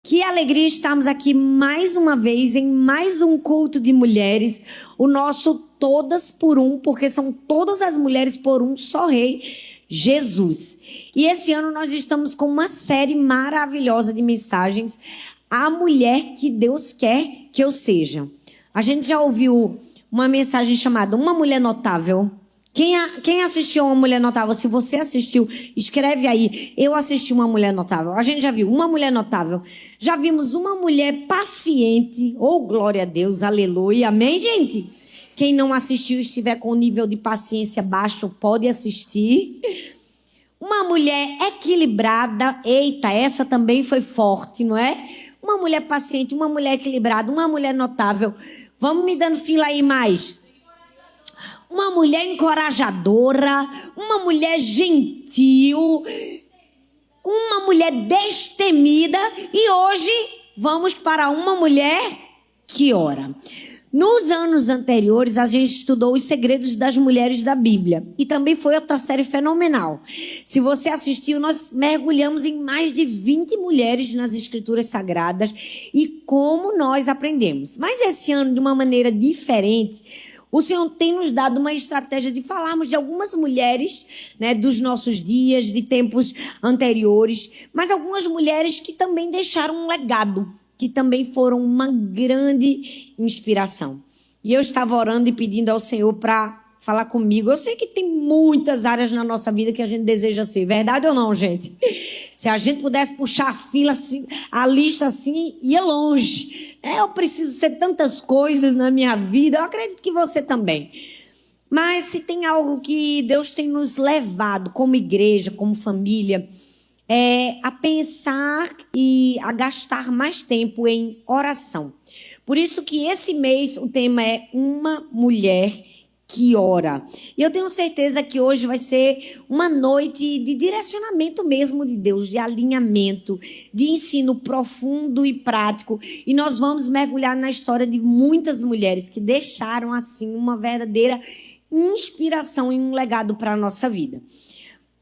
Que alegria estarmos aqui mais uma vez em mais um culto de mulheres, o nosso Todas por Um, porque são todas as mulheres por um só Rei, Jesus. E esse ano nós estamos com uma série maravilhosa de mensagens, A Mulher que Deus Quer que Eu Seja. A gente já ouviu uma mensagem chamada Uma Mulher Notável. Quem assistiu Uma Mulher Notável? Se você assistiu, escreve aí. Eu assisti Uma Mulher Notável. A gente já viu Uma Mulher Notável. Já vimos uma mulher paciente. Oh, glória a Deus, aleluia. Amém, gente? Quem não assistiu e estiver com o nível de paciência baixo, pode assistir. Uma mulher equilibrada. Eita, essa também foi forte, não é? Uma mulher paciente, uma mulher equilibrada, uma mulher notável. Vamos me dando fila aí mais. Uma mulher encorajadora, uma mulher gentil, uma mulher destemida. E hoje vamos para uma mulher que ora. Nos anos anteriores, a gente estudou os segredos das mulheres da Bíblia. E também foi outra série fenomenal. Se você assistiu, nós mergulhamos em mais de 20 mulheres nas Escrituras Sagradas e como nós aprendemos. Mas esse ano, de uma maneira diferente, o Senhor tem nos dado uma estratégia de falarmos de algumas mulheres, né, dos nossos dias, de tempos anteriores, mas algumas mulheres que também deixaram um legado, que também foram uma grande inspiração. E eu estava orando e pedindo ao Senhor para falar comigo. Eu sei que tem muitas áreas na nossa vida que a gente deseja ser. Verdade ou não, gente? Se a gente pudesse puxar a fila, assim, a lista assim, ia longe. Eu preciso ser tantas coisas na minha vida. Eu acredito que você também. Mas se tem algo que Deus tem nos levado como igreja, como família, é a pensar e a gastar mais tempo em oração. Por isso que esse mês o tema é Uma Mulher que Ora. E eu tenho certeza que hoje vai ser uma noite de direcionamento mesmo de Deus, de alinhamento, de ensino profundo e prático. E nós vamos mergulhar na história de muitas mulheres que deixaram assim uma verdadeira inspiração e um legado para a nossa vida.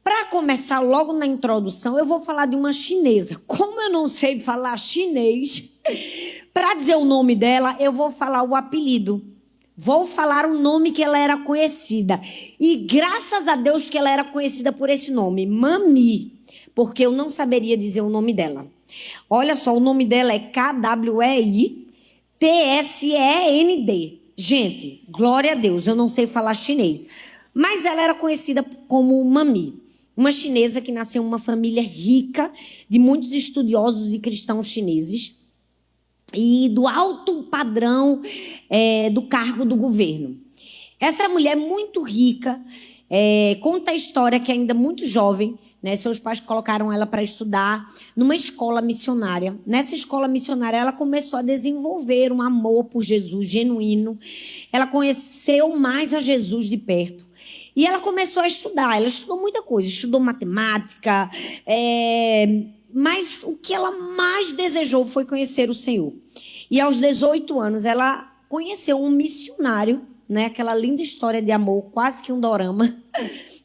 Para começar logo na introdução, eu vou falar de uma chinesa. Como eu não sei falar chinês, para dizer o nome dela, eu vou falar o apelido. Vou falar o nome que ela era conhecida. E graças a Deus que ela era conhecida por esse nome, Mami, porque eu não saberia dizer o nome dela. Olha só, o nome dela é KweiTsend. Gente, glória a Deus, eu não sei falar chinês. Mas ela era conhecida como Mami. Uma chinesa que nasceu em uma família rica de muitos estudiosos e cristãos chineses e do alto padrão do cargo do governo. Essa mulher muito rica, conta a história que ainda muito jovem, né, seus pais colocaram ela para estudar numa escola missionária. Nessa escola missionária, ela começou a desenvolver um amor por Jesus genuíno. Ela conheceu mais a Jesus de perto. E ela começou a estudar. Ela estudou muita coisa. Estudou matemática. Mas o que ela mais desejou foi conhecer o Senhor. E aos 18 anos, ela conheceu um missionário, né? Aquela linda história de amor, quase que um dorama.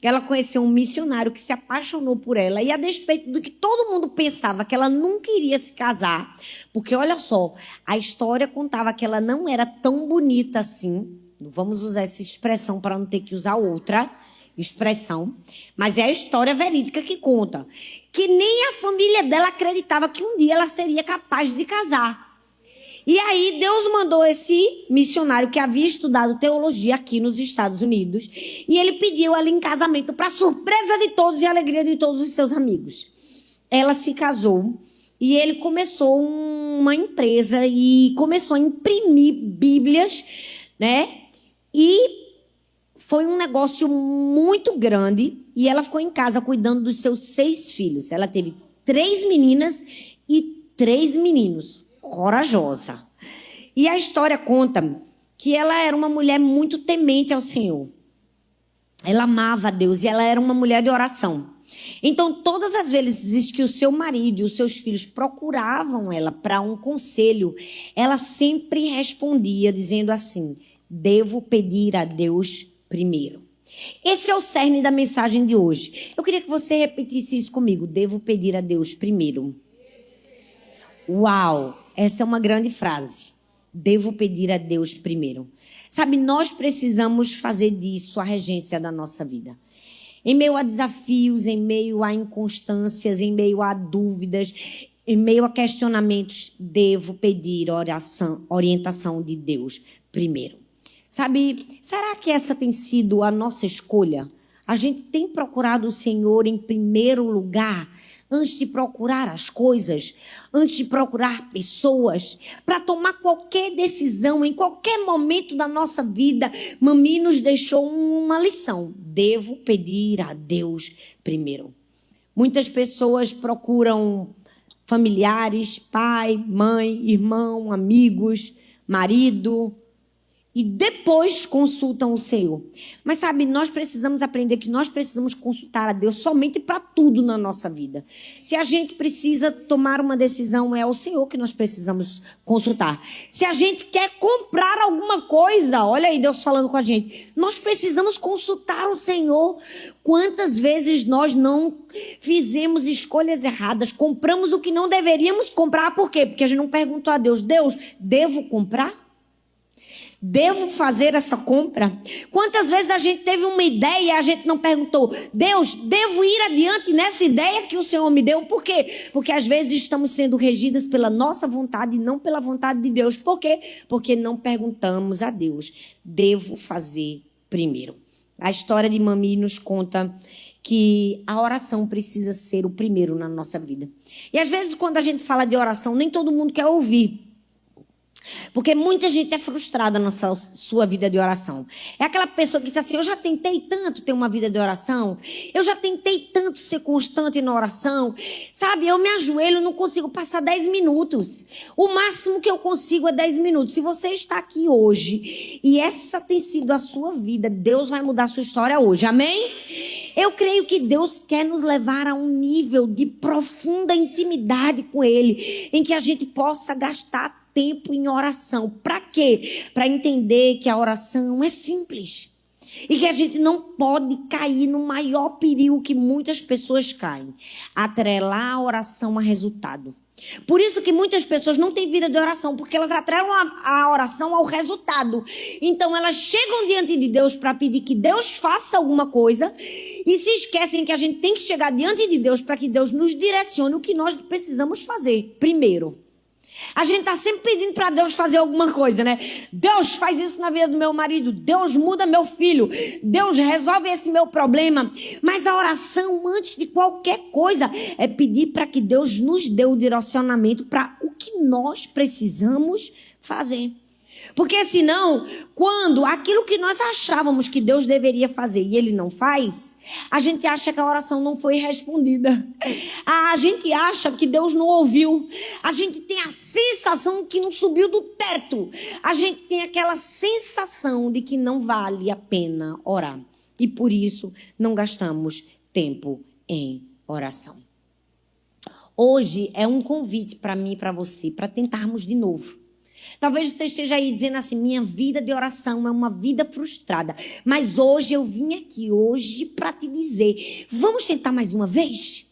Ela conheceu um missionário que se apaixonou por ela. E a despeito do que todo mundo pensava, que ela nunca iria se casar. Porque, olha só, a história contava que ela não era tão bonita assim. Vamos usar essa expressão para não ter que usar outra expressão. Mas é a história verídica que conta. Que nem a família dela acreditava que um dia ela seria capaz de casar. E aí Deus mandou esse missionário que havia estudado teologia aqui nos Estados Unidos. E ele pediu ela em casamento para surpresa de todos e alegria de todos os seus amigos. Ela se casou e ele começou uma empresa e começou a imprimir Bíblias, né? E foi um negócio muito grande e ela ficou em casa cuidando dos seus 6 filhos. Ela teve 3 meninas e 3 meninos. Corajosa. E a história conta que ela era uma mulher muito temente ao Senhor. Ela amava a Deus e ela era uma mulher de oração. Então, todas as vezes que o seu marido e os seus filhos procuravam ela para um conselho, ela sempre respondia dizendo assim: devo pedir a Deus primeiro. Esse é o cerne da mensagem de hoje. Eu queria que você repetisse isso comigo. Devo pedir a Deus primeiro. Uau, essa é uma grande frase. Devo pedir a Deus primeiro. Sabe, nós precisamos fazer disso a regência da nossa vida. Em meio a desafios, em meio a inconstâncias, em meio a dúvidas, em meio a questionamentos, devo pedir orientação de Deus primeiro. Sabe, será que essa tem sido a nossa escolha? A gente tem procurado o Senhor em primeiro lugar, antes de procurar as coisas, antes de procurar pessoas, para tomar qualquer decisão, em qualquer momento da nossa vida. Mami nos deixou uma lição: devo pedir a Deus primeiro. Muitas pessoas procuram familiares, pai, mãe, irmão, amigos, marido, e depois consultam o Senhor. Mas sabe, nós precisamos aprender que nós precisamos consultar a Deus somente para tudo na nossa vida. Se a gente precisa tomar uma decisão, é o Senhor que nós precisamos consultar. Se a gente quer comprar alguma coisa, olha aí Deus falando com a gente, nós precisamos consultar o Senhor. Quantas vezes nós não fizemos escolhas erradas, compramos o que não deveríamos comprar, por quê? Porque a gente não perguntou a Deus: Deus, devo comprar? Devo fazer essa compra? Quantas vezes a gente teve uma ideia e a gente não perguntou: Deus, devo ir adiante nessa ideia que o Senhor me deu? Por quê? Porque às vezes estamos sendo regidas pela nossa vontade e não pela vontade de Deus. Por quê? Porque não perguntamos a Deus. Devo fazer primeiro. A história de Mami nos conta que a oração precisa ser o primeiro na nossa vida. E às vezes quando a gente fala de oração, nem todo mundo quer ouvir. Porque muita gente é frustrada na sua vida de oração. É aquela pessoa que diz assim: eu já tentei tanto ter uma vida de oração, eu já tentei tanto ser constante na oração, sabe, eu me ajoelho, não consigo passar 10 minutos. O máximo que eu consigo é 10 minutos. Se você está aqui hoje e essa tem sido a sua vida, Deus vai mudar a sua história hoje, amém? Eu creio que Deus quer nos levar a um nível de profunda intimidade com Ele, em que a gente possa gastar tempo em oração. Para quê? Para entender que a oração é simples e que a gente não pode cair no maior perigo que muitas pessoas caem: atrelar a oração a resultado. Por isso que muitas pessoas não têm vida de oração, porque elas atrelam a oração ao resultado. Então elas chegam diante de Deus para pedir que Deus faça alguma coisa e se esquecem que a gente tem que chegar diante de Deus para que Deus nos direcione o que nós precisamos fazer primeiro. A gente está sempre pedindo para Deus fazer alguma coisa, né? Deus, faz isso na vida do meu marido. Deus, muda meu filho. Deus, resolve esse meu problema. Mas a oração, antes de qualquer coisa, é pedir para que Deus nos dê o direcionamento para o que nós precisamos fazer. Porque senão, quando aquilo que nós achávamos que Deus deveria fazer e Ele não faz, a gente acha que a oração não foi respondida. A gente acha que Deus não ouviu. A gente tem a sensação que não subiu do teto. A gente tem aquela sensação de que não vale a pena orar. E por isso não gastamos tempo em oração. Hoje é um convite para mim e para você, para tentarmos de novo. Talvez você esteja aí dizendo assim: minha vida de oração é uma vida frustrada. Mas hoje eu vim aqui hoje para te dizer: vamos tentar mais uma vez?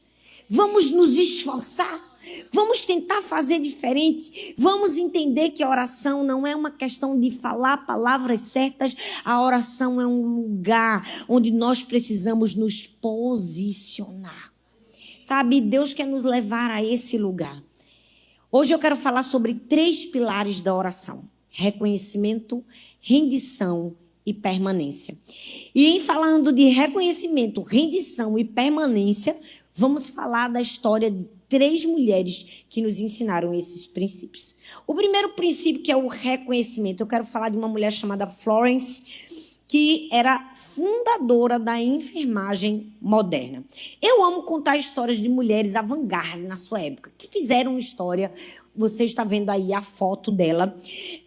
Vamos nos esforçar? Vamos tentar fazer diferente? Vamos entender que a oração não é uma questão de falar palavras certas. A oração é um lugar onde nós precisamos nos posicionar. Sabe, Deus quer nos levar a esse lugar. Hoje eu quero falar sobre 3 pilares da oração: reconhecimento, rendição e permanência. E em falando de reconhecimento, rendição e permanência, vamos falar da história de 3 mulheres que nos ensinaram esses princípios. O primeiro princípio, que é o reconhecimento, eu quero falar de uma mulher chamada Florence, que era fundadora da enfermagem moderna. Eu amo contar histórias de mulheres avant-garde na sua época, que fizeram história. Você está vendo aí a foto dela.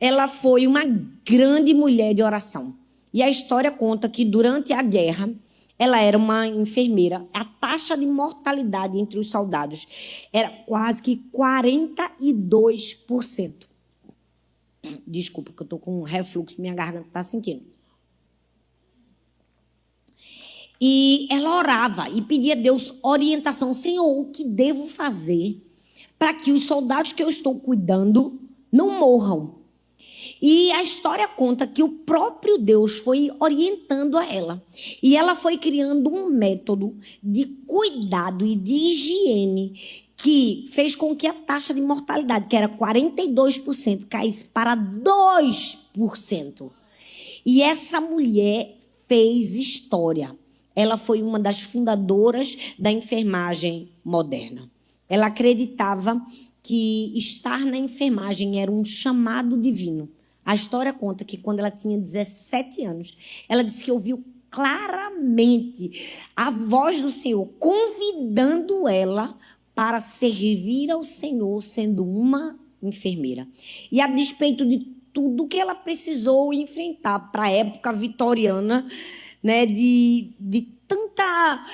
Ela foi uma grande mulher de oração. E a história conta que durante a guerra, ela era uma enfermeira. A taxa de mortalidade entre os soldados era quase que 42%. Desculpa, que eu estou com um refluxo, minha garganta está sentindo. E ela orava e pedia a Deus orientação: Senhor, o que devo fazer para que os soldados que eu estou cuidando não morram. E a história conta que o próprio Deus foi orientando a ela. E ela foi criando um método de cuidado e de higiene que fez com que a taxa de mortalidade, que era 42%, caísse para 2%. E essa mulher fez história. Ela foi uma das fundadoras da enfermagem moderna. Ela acreditava que estar na enfermagem era um chamado divino. A história conta que quando ela tinha 17 anos, ela disse que ouviu claramente a voz do Senhor convidando ela para servir ao Senhor sendo uma enfermeira. E a despeito de tudo que ela precisou enfrentar para a época vitoriana, né, de tanta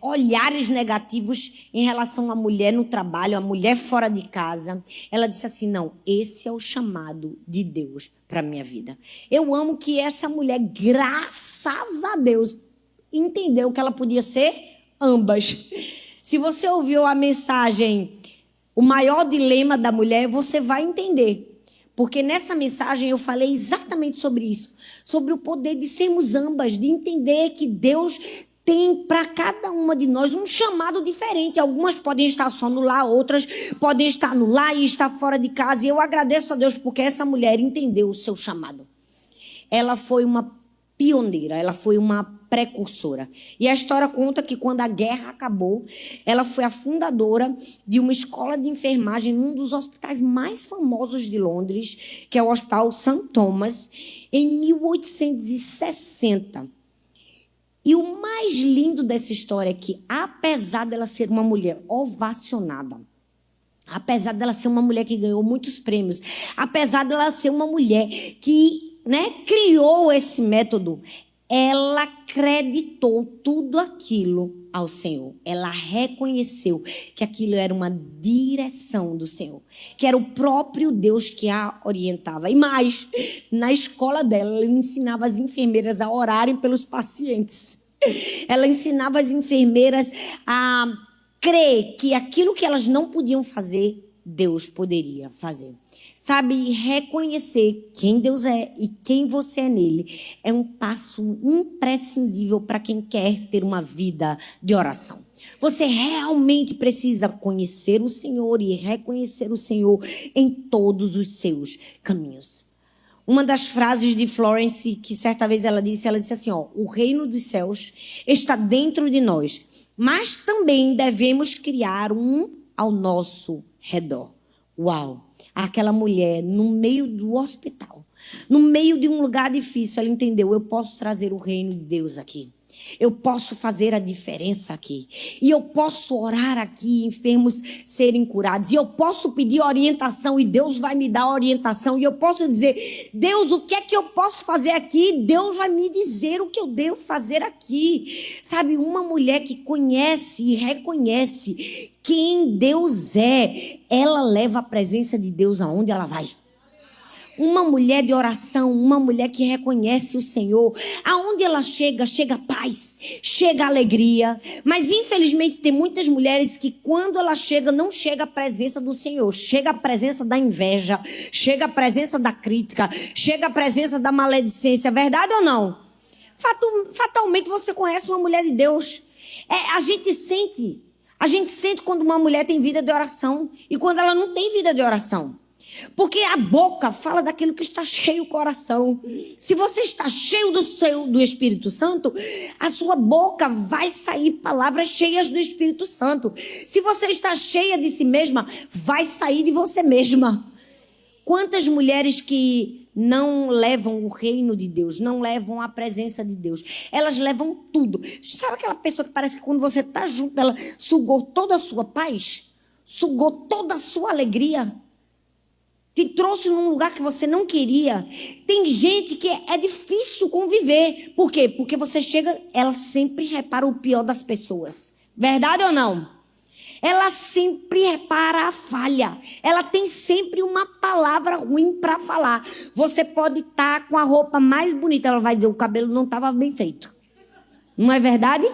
olhares negativos em relação à mulher no trabalho, à mulher fora de casa, ela disse assim, não, esse é o chamado de Deus para a minha vida. Eu amo que essa mulher, graças a Deus, entendeu que ela podia ser ambas. Se você ouviu a mensagem, o maior dilema da mulher, você vai entender. Porque nessa mensagem eu falei exatamente sobre isso. Sobre o poder de sermos ambas, de entender que Deus tem para cada uma de nós um chamado diferente. Algumas podem estar só no lar, outras podem estar no lar e estar fora de casa. E eu agradeço a Deus porque essa mulher entendeu o seu chamado. Ela foi uma pioneira, ela foi uma precursora. E a história conta que quando a guerra acabou, ela foi a fundadora de uma escola de enfermagem num dos hospitais mais famosos de Londres, que é o Hospital St. Thomas, em 1860. E o mais lindo dessa história é que, apesar dela ser uma mulher ovacionada, apesar dela ser uma mulher que ganhou muitos prêmios, apesar dela ser uma mulher que, criou esse método, ela acreditou tudo aquilo ao Senhor. Ela reconheceu que aquilo era uma direção do Senhor, que era o próprio Deus que a orientava. E mais, na escola dela, ela ensinava as enfermeiras a orarem pelos pacientes. Ela ensinava as enfermeiras a crer que aquilo que elas não podiam fazer, Deus poderia fazer. Sabe, reconhecer quem Deus é e quem você é nele é um passo imprescindível para quem quer ter uma vida de oração. Você realmente precisa conhecer o Senhor e reconhecer o Senhor em todos os seus caminhos. Uma das frases de Florence, que certa vez ela disse assim, o reino dos céus está dentro de nós, mas também devemos criar um ao nosso redor. Uau! Aquela mulher no meio do hospital, no meio de um lugar difícil, ela entendeu, eu posso trazer o reino de Deus aqui. Eu posso fazer a diferença aqui. E eu posso orar aqui, enfermos serem curados. E eu posso pedir orientação e Deus vai me dar orientação. E eu posso dizer, Deus, o que é que eu posso fazer aqui? Deus vai me dizer o que eu devo fazer aqui. Sabe, uma mulher que conhece e reconhece quem Deus é, ela leva a presença de Deus aonde ela vai. Uma mulher de oração, uma mulher que reconhece o Senhor. Aonde ela chega, chega paz, chega alegria. Mas infelizmente tem muitas mulheres que quando ela chega, não chega a presença do Senhor. Chega a presença da inveja, chega a presença da crítica, chega a presença da maledicência. Verdade ou não? Fatalmente você conhece uma mulher de Deus. A gente sente quando uma mulher tem vida de oração e quando ela não tem vida de oração. Porque a boca fala daquilo que está cheio o coração. Se você está cheio do Espírito Santo, a sua boca vai sair palavras cheias do Espírito Santo. Se você está cheia de si mesma, vai sair de você mesma. Quantas mulheres que não levam o reino de Deus, não levam a presença de Deus, elas levam tudo. Sabe aquela pessoa que parece que quando você está junto, ela sugou toda a sua paz? Sugou toda a sua alegria? Te trouxe num lugar que você não queria. Tem gente que é difícil conviver. Por quê? Porque você chega, ela sempre repara o pior das pessoas. Verdade ou não? Ela sempre repara a falha. Ela tem sempre uma palavra ruim para falar. Você pode estar com a roupa mais bonita. Ela vai dizer, o cabelo não estava bem feito. Não é verdade?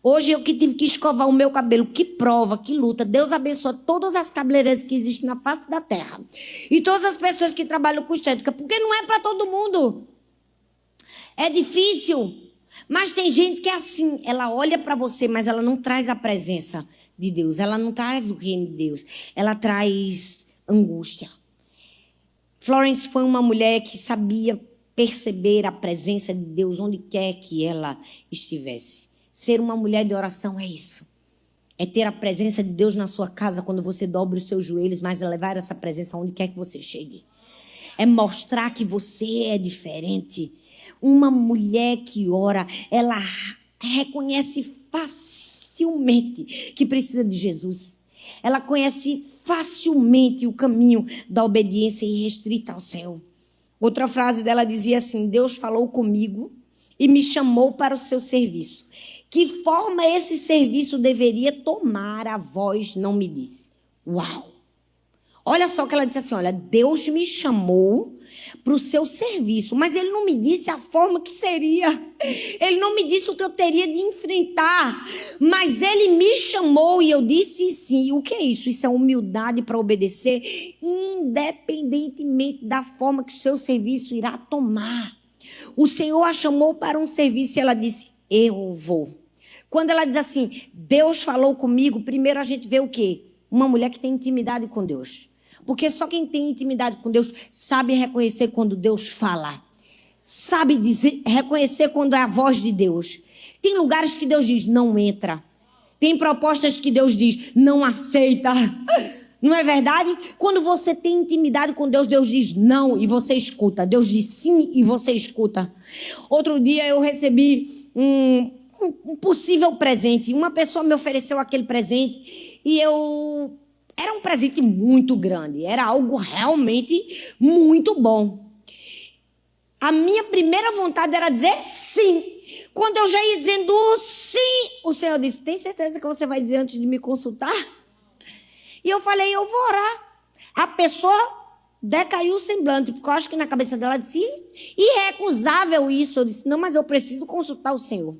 Hoje eu que tive que escovar o meu cabelo, que prova, que luta. Deus abençoa todas as cabeleireiras que existem na face da terra. E todas as pessoas que trabalham com estética, porque não é para todo mundo. É difícil. Mas tem gente que é assim, ela olha para você, mas ela não traz a presença de Deus. Ela não traz o reino de Deus. Ela traz angústia. Florence foi uma mulher que sabia perceber a presença de Deus onde quer que ela estivesse. Ser uma mulher de oração é isso. É ter a presença de Deus na sua casa quando você dobra os seus joelhos, mas é levar essa presença onde quer que você chegue. É mostrar que você é diferente. Uma mulher que ora, ela reconhece facilmente que precisa de Jesus. Ela conhece facilmente o caminho da obediência irrestrita ao céu. Outra frase dela dizia assim: Deus falou comigo e me chamou para o seu serviço. Que forma esse serviço deveria tomar, a voz não me disse. Uau! Olha só que ela disse assim, olha, Deus me chamou para o seu serviço, mas ele não me disse a forma que seria. Ele não me disse o que eu teria de enfrentar, mas ele me chamou e eu disse sim. O que é isso? Isso é humildade para obedecer, independentemente da forma que o seu serviço irá tomar. O Senhor a chamou para um serviço e ela disse, eu vou. Quando ela diz assim, Deus falou comigo, primeiro a gente vê o quê? Uma mulher que tem intimidade com Deus. Porque só quem tem intimidade com Deus sabe reconhecer quando Deus fala. Sabe reconhecer quando é a voz de Deus. Tem lugares que Deus diz, não entra. Tem propostas que Deus diz, não aceita. Não é verdade? Quando você tem intimidade com Deus, Deus diz não e você escuta. Deus diz sim e você escuta. Outro dia eu recebi um possível presente. Uma pessoa me ofereceu aquele presente e era um presente muito grande. Era algo realmente muito bom. A minha primeira vontade era dizer sim. Quando eu já ia dizendo sim, o Senhor disse, tem certeza que você vai dizer antes de me consultar? E eu falei, eu vou orar. A pessoa decaiu o semblante, porque eu acho que na cabeça dela disse, irrecusável isso. Eu disse, não, mas eu preciso consultar o Senhor.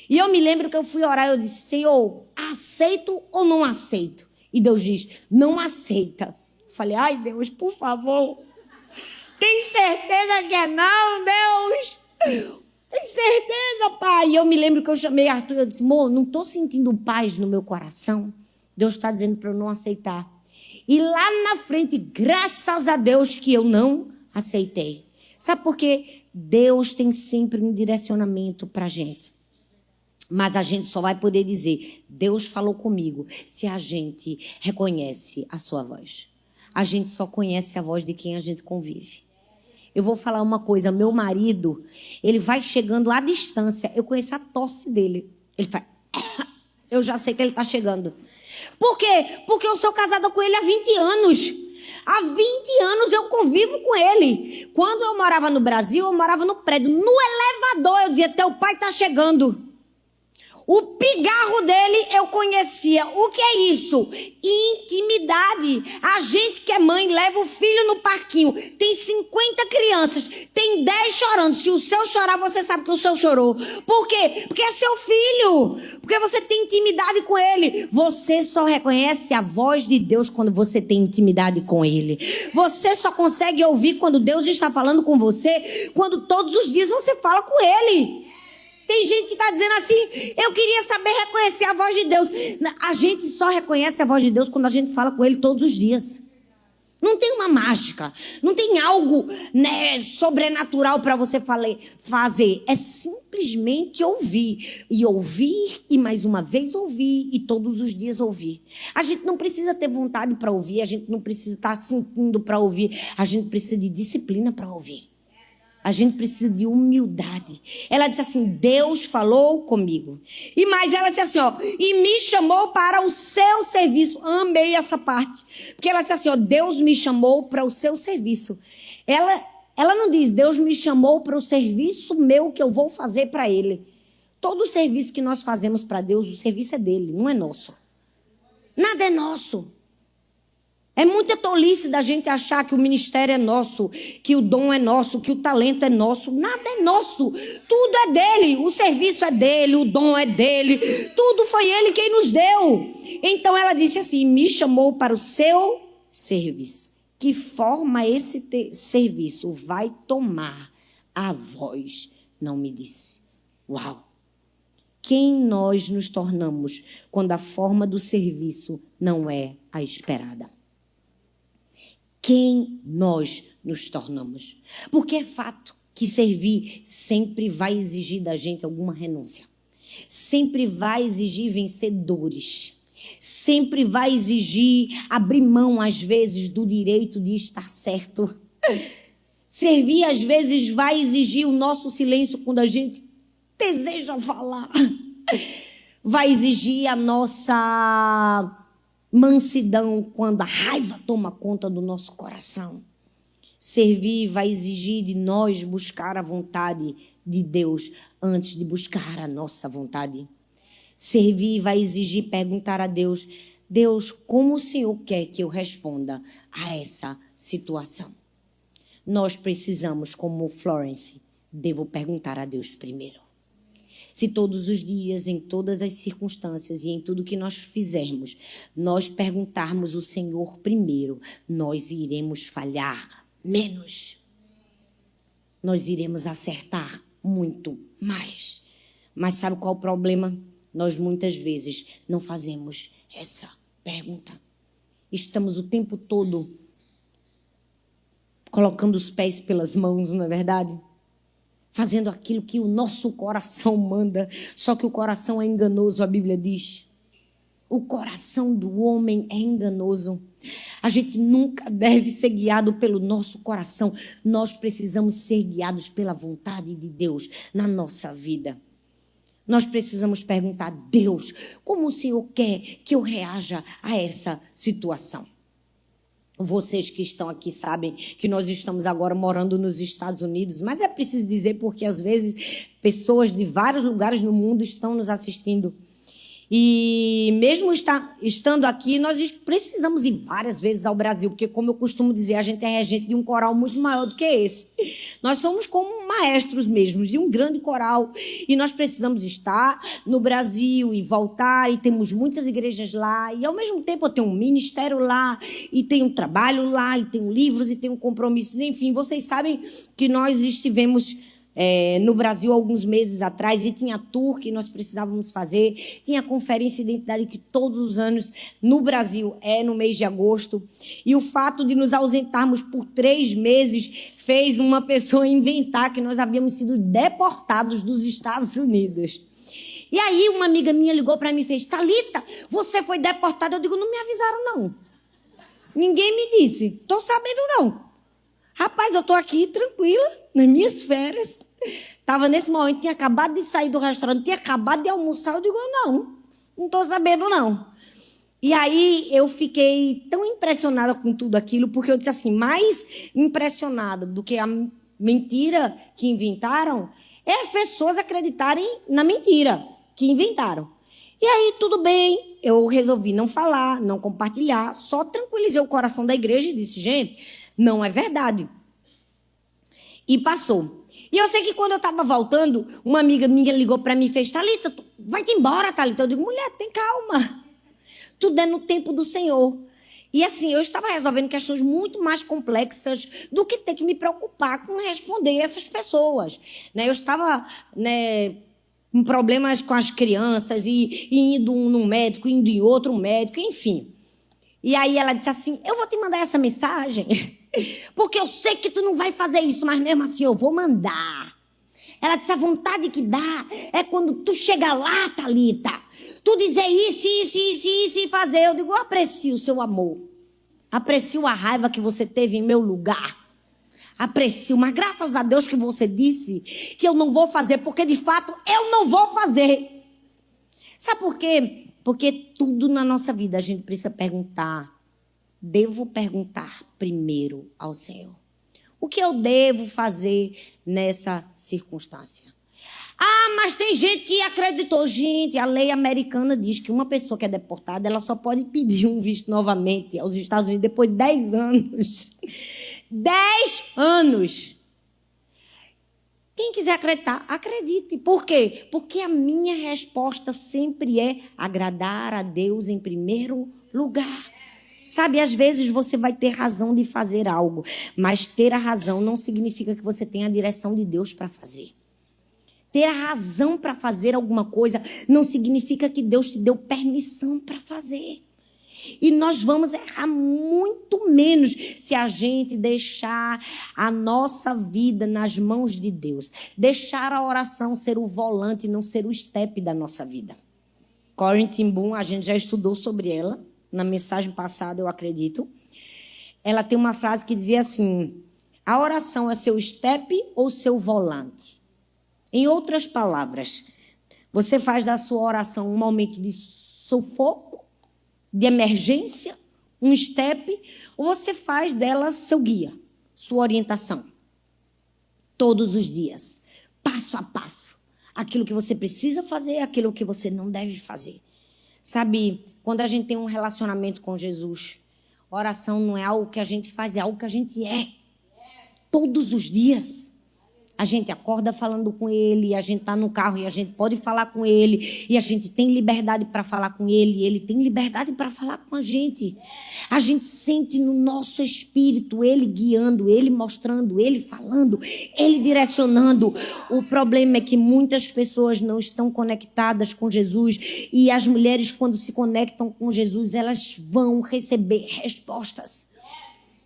E eu me lembro que eu fui orar e eu disse, Senhor, aceito ou não aceito? E Deus diz, não aceita. Eu falei, ai Deus, por favor. Tem certeza que é não, Deus? Tem certeza, Pai? E eu me lembro que eu chamei Arthur e eu disse, amor, não estou sentindo paz no meu coração. Deus está dizendo para eu não aceitar. E lá na frente, graças a Deus que eu não aceitei. Sabe por quê? Deus tem sempre um direcionamento para a gente. Mas a gente só vai poder dizer, Deus falou comigo, se a gente reconhece a sua voz. A gente só conhece a voz de quem a gente convive. Eu vou falar uma coisa, meu marido, ele vai chegando à distância, eu conheço a tosse dele. Ele faz, eu já sei que ele está chegando. Por quê? Porque eu sou casada com ele há 20 anos. Há 20 anos eu convivo com ele. Quando eu morava no Brasil, eu morava no prédio. No elevador, eu dizia, teu pai está chegando. O pigarro dele eu conhecia. O que é isso? Intimidade. A gente que é mãe leva o filho no parquinho. Tem 50 crianças. Tem 10 chorando. Se o seu chorar, você sabe que o seu chorou. Por quê? Porque é seu filho. Porque você tem intimidade com ele. Você só reconhece a voz de Deus quando você tem intimidade com ele. Você só consegue ouvir quando Deus está falando com você, quando todos os dias você fala com ele. Tem gente que está dizendo assim, eu queria saber reconhecer a voz de Deus. A gente só reconhece a voz de Deus quando a gente fala com ele todos os dias. Não tem uma mágica, não tem algo, sobrenatural para você fazer. É simplesmente ouvir. E ouvir, e mais uma vez ouvir, e todos os dias ouvir. A gente não precisa ter vontade para ouvir, a gente não precisa estar sentindo para ouvir, a gente precisa de disciplina para ouvir. A gente precisa de humildade. Ela disse assim, Deus falou comigo. E mais, ela disse assim, e me chamou para o seu serviço. Amei essa parte. Porque ela disse assim, Deus me chamou para o seu serviço. Ela não diz, Deus me chamou para o serviço meu que eu vou fazer para ele. Todo o serviço que nós fazemos para Deus, o serviço é dele, não é nosso. Nada é nosso. É muita tolice da gente achar que o ministério é nosso, que o dom é nosso, que o talento é nosso. Nada é nosso. Tudo é dele. O serviço é dele, o dom é dele. Tudo foi ele quem nos deu. Então ela disse assim: me chamou para o seu serviço. Que forma esse serviço vai tomar? A voz não me disse. Uau! Quem nós nos tornamos quando a forma do serviço não é a esperada? Quem nós nos tornamos? Porque é fato que servir sempre vai exigir da gente alguma renúncia. Sempre vai exigir vencedores. Sempre vai exigir abrir mão, às vezes, do direito de estar certo. Servir, às vezes, vai exigir o nosso silêncio quando a gente deseja falar. Vai exigir a nossa mansidão quando a raiva toma conta do nosso coração. Servir vai exigir de nós buscar a vontade de Deus antes de buscar a nossa vontade. Servir vai exigir perguntar a Deus: Deus, como o Senhor quer que eu responda a essa situação? Nós precisamos, como Florence, devo perguntar a Deus primeiro. Se todos os dias, em todas as circunstâncias e em tudo que nós fizermos, nós perguntarmos o Senhor primeiro, nós iremos falhar menos. Nós iremos acertar muito mais. Mas sabe qual é o problema? Nós muitas vezes não fazemos essa pergunta. Estamos o tempo todo colocando os pés pelas mãos, não é verdade? Fazendo aquilo que o nosso coração manda. Só que o coração é enganoso, a Bíblia diz. O coração do homem é enganoso. A gente nunca deve ser guiado pelo nosso coração. Nós precisamos ser guiados pela vontade de Deus na nossa vida. Nós precisamos perguntar: Deus, como o Senhor quer que eu reaja a essa situação? Vocês que estão aqui sabem que nós estamos agora morando nos Estados Unidos, mas é preciso dizer porque às vezes pessoas de vários lugares no mundo estão nos assistindo. E mesmo estando aqui, nós precisamos ir várias vezes ao Brasil, porque, como eu costumo dizer, a gente é regente de um coral muito maior do que esse. Nós somos como maestros mesmo, de um grande coral, e nós precisamos estar no Brasil e voltar, e temos muitas igrejas lá, e ao mesmo tempo eu tenho um ministério lá, e tenho trabalho lá, e tenho livros, e tenho compromissos, enfim, vocês sabem que nós estivemos no Brasil alguns meses atrás, e tinha tour que nós precisávamos fazer, tinha conferência de identidade que todos os anos no Brasil é no mês de agosto, e o fato de nos ausentarmos por 3 meses fez uma pessoa inventar que nós havíamos sido deportados dos Estados Unidos. E aí uma amiga minha ligou para mim e fez: Thalita, você foi deportada? Eu digo: não me avisaram não, ninguém me disse, estou sabendo não. Rapaz, eu estou aqui tranquila, nas minhas férias. Estava nesse momento, tinha acabado de sair do restaurante, tinha acabado de almoçar. Eu digo: não estou sabendo não. E aí eu fiquei tão impressionada com tudo aquilo, porque eu disse assim, mais impressionada do que a mentira que inventaram, é as pessoas acreditarem na mentira que inventaram. E aí tudo bem, eu resolvi não falar, não compartilhar, só tranquilizei o coração da igreja e disse: gente, não é verdade. E passou. E eu sei que quando eu estava voltando, uma amiga minha ligou para mim e fez: Thalita, vai-te embora, Thalita. Eu digo: mulher, tem calma. Tudo é no tempo do Senhor. E assim, eu estava resolvendo questões muito mais complexas do que ter que me preocupar com responder essas pessoas. Eu estava com problemas com as crianças e indo num médico, indo em outro médico, enfim. E aí ela disse assim: eu vou te mandar essa mensagem, porque eu sei que tu não vai fazer isso, mas mesmo assim eu vou mandar. Ela disse: a vontade que dá é quando tu chega lá, Thalita, tu dizer isso e fazer. Eu digo: eu aprecio o seu amor, aprecio a raiva que você teve em meu lugar, aprecio, mas graças a Deus que você disse que eu não vou fazer, porque de fato eu não vou fazer. Sabe por quê? Porque tudo na nossa vida a gente precisa perguntar. Devo perguntar primeiro ao Senhor: o que eu devo fazer nessa circunstância? Ah, mas tem gente que acreditou. Gente, a lei americana diz que uma pessoa que é deportada, ela só pode pedir um visto novamente aos Estados Unidos depois de 10 anos. 10 anos. Quem quiser acreditar, acredite. Por quê? Porque a minha resposta sempre é agradar a Deus em primeiro lugar. Sabe, às vezes você vai ter razão de fazer algo, mas ter a razão não significa que você tenha a direção de Deus para fazer. Ter a razão para fazer alguma coisa não significa que Deus te deu permissão para fazer. E nós vamos errar muito menos se a gente deixar a nossa vida nas mãos de Deus. Deixar a oração ser o volante e não ser o step da nossa vida. Corrie ten Boom, a gente já estudou sobre ela, na mensagem passada, eu acredito. Ela tem uma frase que dizia assim: a oração é seu step ou seu volante? Em outras palavras, você faz da sua oração um momento de sufoco, de emergência, um step, ou você faz dela seu guia, sua orientação. Todos os dias, passo a passo. Aquilo que você precisa fazer, aquilo que você não deve fazer. Sabe, quando a gente tem um relacionamento com Jesus, oração não é algo que a gente faz, é algo que a gente é. Todos os dias. A gente acorda falando com ele, a gente está no carro e a gente pode falar com ele, e a gente tem liberdade para falar com ele, e ele tem liberdade para falar com a gente. A gente sente no nosso espírito ele guiando, ele mostrando, ele falando, ele direcionando. O problema é que muitas pessoas não estão conectadas com Jesus, e as mulheres, quando se conectam com Jesus, elas vão receber respostas.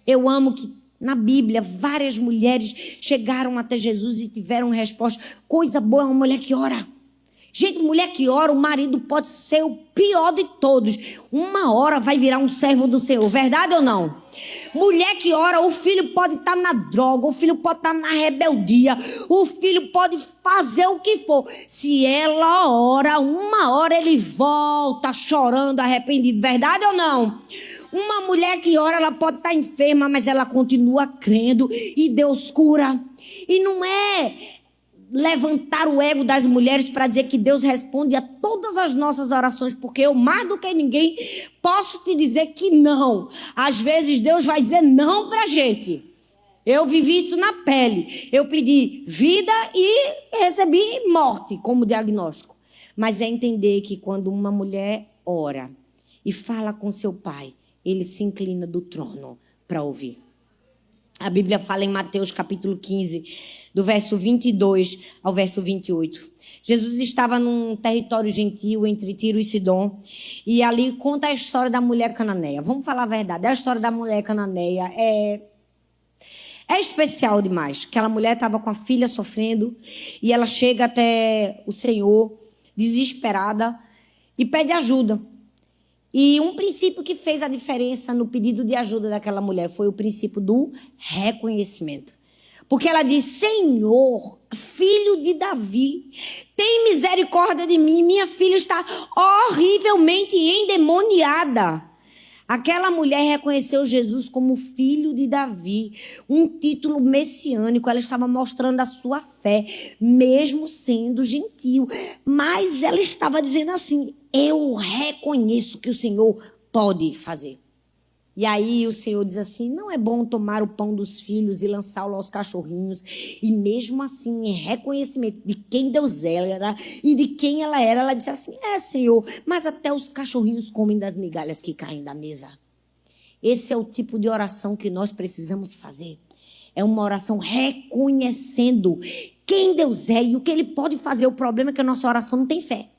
Eu amo que na Bíblia, várias mulheres chegaram até Jesus e tiveram resposta. Coisa boa é uma mulher que ora. Gente, mulher que ora, o marido pode ser o pior de todos. Uma hora vai virar um servo do Senhor, verdade ou não? Mulher que ora, o filho pode estar na droga, o filho pode estar na rebeldia, o filho pode fazer o que for. Se ela ora, uma hora ele volta chorando, arrependido, verdade ou não? Uma mulher que ora, ela pode estar enferma, mas ela continua crendo e Deus cura. E não é levantar o ego das mulheres para dizer que Deus responde a todas as nossas orações, porque eu, mais do que ninguém, posso te dizer que não. Às vezes Deus vai dizer não para a gente. Eu vivi isso na pele. Eu pedi vida e recebi morte como diagnóstico. Mas é entender que quando uma mulher ora e fala com seu pai, ele se inclina do trono para ouvir. A Bíblia fala em Mateus capítulo 15, do verso 22 ao verso 28. Jesus estava num território gentil entre Tiro e Sidom, e ali conta a história da mulher cananeia. Vamos falar a verdade, a história da mulher cananeia é especial demais. Aquela mulher estava com a filha sofrendo, e ela chega até o Senhor, desesperada, e pede ajuda. E um princípio que fez a diferença no pedido de ajuda daquela mulher foi o princípio do reconhecimento. Porque ela diz: Senhor, filho de Davi, tem misericórdia de mim, minha filha está horrivelmente endemoniada. Aquela mulher reconheceu Jesus como filho de Davi, um título messiânico. Ela estava mostrando a sua fé, mesmo sendo gentil. Mas ela estava dizendo assim: eu reconheço que o Senhor pode fazer. E aí o Senhor diz assim: não é bom tomar o pão dos filhos e lançá-lo aos cachorrinhos. E mesmo assim, em reconhecimento de quem Deus era e de quem ela era, ela disse assim: Senhor, mas até os cachorrinhos comem das migalhas que caem da mesa. Esse é o tipo de oração que nós precisamos fazer. É uma oração reconhecendo quem Deus é e o que Ele pode fazer. O problema é que a nossa oração não tem fé.